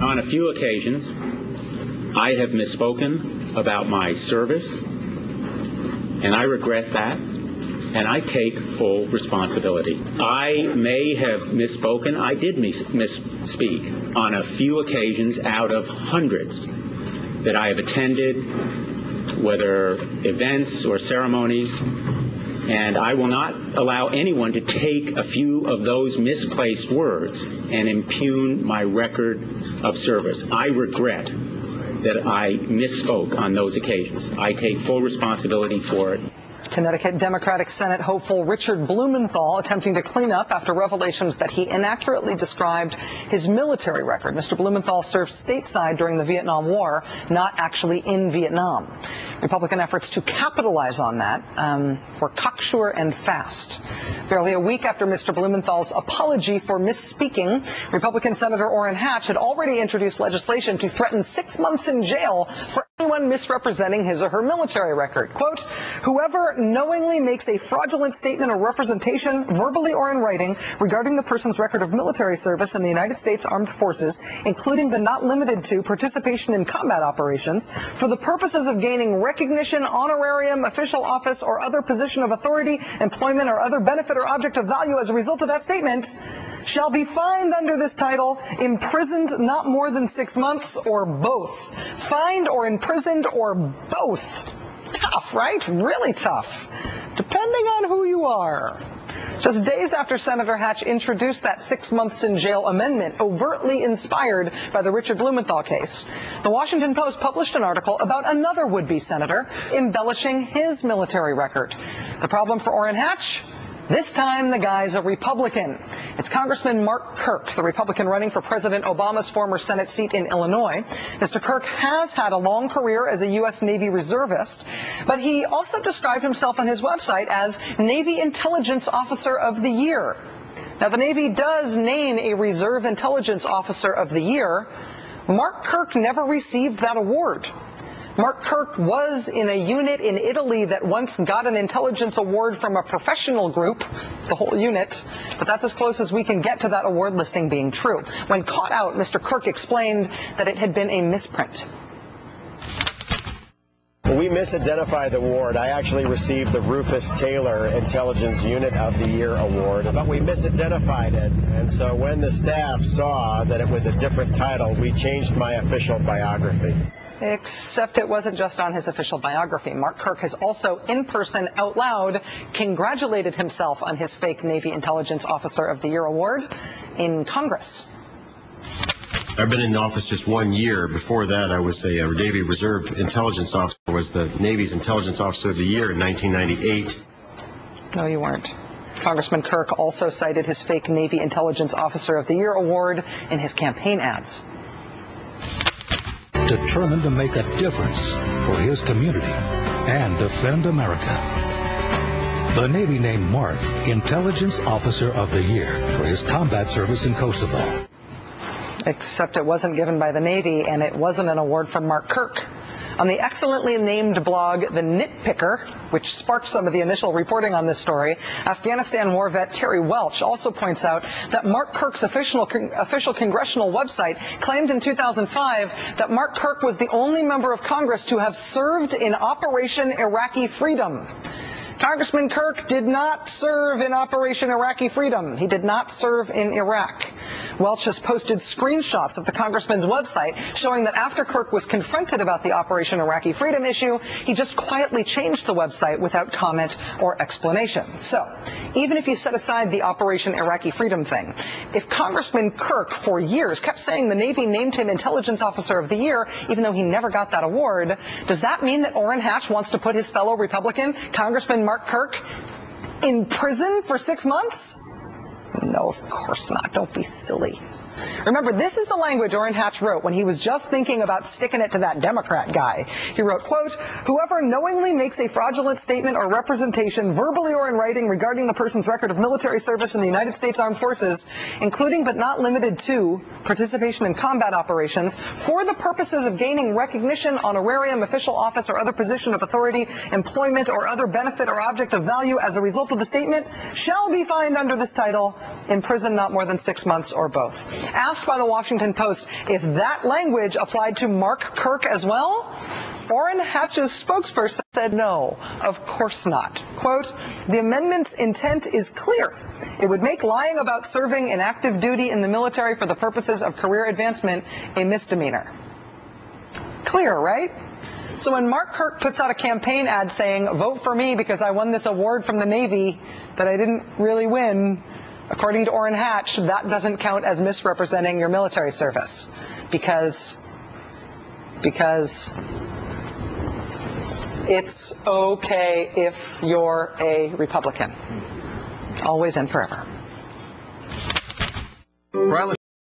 on a few occasions, I have misspoken about my service, and I regret that, and I take full responsibility. I may have misspoken. I did misspeak on a few occasions out of hundreds that I have attended, whether events or ceremonies, and I will not allow anyone to take a few of those misplaced words and impugn my record of service. I regret that I misspoke on those occasions. I take full responsibility for it. Connecticut Democratic Senate hopeful Richard Blumenthal attempting to clean up after revelations that he inaccurately described his military record. Mr. Blumenthal served stateside during the Vietnam War, not actually in Vietnam. Republican efforts to capitalize on that were cocksure and fast. Barely a week after Mr. Blumenthal's apology for misspeaking, Republican Senator Orrin Hatch had already introduced legislation to threaten 6 months in jail for anyone misrepresenting his or her military record. Quote, whoever knowingly makes a fraudulent statement or representation, verbally or in writing, regarding the person's record of military service in the United States Armed Forces, including but not limited to participation in combat operations, for the purposes of gaining recognition, honorarium, official office, or other position of authority, employment, or other benefit or object of value as a result of that statement, shall be fined under this title, imprisoned not more than 6 months, or both. Fined or imprisoned or both. Tough, right? Really tough, depending on who you are. Just days after Senator Hatch introduced that 6 months in jail amendment, overtly inspired by the Richard Blumenthal case, the Washington Post published an article about another would-be senator embellishing his military record. The problem for Orrin Hatch? This time, the guy's a Republican. It's Congressman Mark Kirk, the Republican running for President Obama's former Senate seat in Illinois. Mr. Kirk has had a long career as a U.S. Navy reservist, but he also described himself on his website as Navy Intelligence Officer of the Year. Now, the Navy does name a Reserve Intelligence Officer of the Year. Mark Kirk never received that award. Mark Kirk was in a unit in Italy that once got an intelligence award from a professional group, the whole unit, but that's as close as we can get to that award listing being true. When caught out, Mr. Kirk explained that it had been a misprint. We misidentified the award. I actually received the Rufus Taylor Intelligence Unit of the Year award, but we misidentified it. And so when the staff saw that it was a different title, we changed my official biography. Except it wasn't just on his official biography. Mark Kirk has also, in person, out loud, congratulated himself on his fake Navy Intelligence Officer of the Year award in Congress. I've been in office just 1 year. Before that, I was a Navy Reserve Intelligence Officer. I was the Navy's Intelligence Officer of the Year in 1998. No, you weren't. Congressman Kirk also cited his fake Navy Intelligence Officer of the Year award in his campaign ads. Determined to make a difference for his community and defend America. The Navy named Mark Intelligence Officer of the Year for his combat service in Kosovo. Except it wasn't given by the Navy, and it wasn't an award from Mark Kirk. On the excellently named blog, The Nitpicker, which sparked some of the initial reporting on this story, Afghanistan war vet Terry Welch also points out that Mark Kirk's official congressional website claimed in 2005 that Mark Kirk was the only member of Congress to have served in Operation Iraqi Freedom. Congressman Kirk did not serve in Operation Iraqi Freedom. He did not serve in Iraq. Welch has posted screenshots of the congressman's website showing that after Kirk was confronted about the Operation Iraqi Freedom issue, he just quietly changed the website without comment or explanation. So, even if you set aside the Operation Iraqi Freedom thing, if Congressman Kirk for years kept saying the Navy named him Intelligence Officer of the Year, even though he never got that award, does that mean that Orrin Hatch wants to put his fellow Republican, Congressman Mark Kirk, in prison for 6 months? No, of course not. Don't be silly. Remember, this is the language Orrin Hatch wrote when he was just thinking about sticking it to that Democrat guy. He wrote, quote, whoever knowingly makes a fraudulent statement or representation, verbally or in writing, regarding the person's record of military service in the United States Armed Forces, including but not limited to participation in combat operations, for the purposes of gaining recognition, honorarium, official office, or other position of authority, employment, or other benefit or object of value as a result of the statement, shall be fined under this title, in prison not more than 6 months or both. Asked by the Washington Post if that language applied to Mark Kirk as well, Orrin Hatch's spokesperson said no, of course not. Quote, the amendment's intent is clear. It would make lying about serving in active duty in the military for the purposes of career advancement a misdemeanor. Clear, right? So when Mark Kirk puts out a campaign ad saying, vote for me because I won this award from the Navy that I didn't really win, according to Orrin Hatch, that doesn't count as misrepresenting your military service because it's okay if you're a Republican. Always and forever.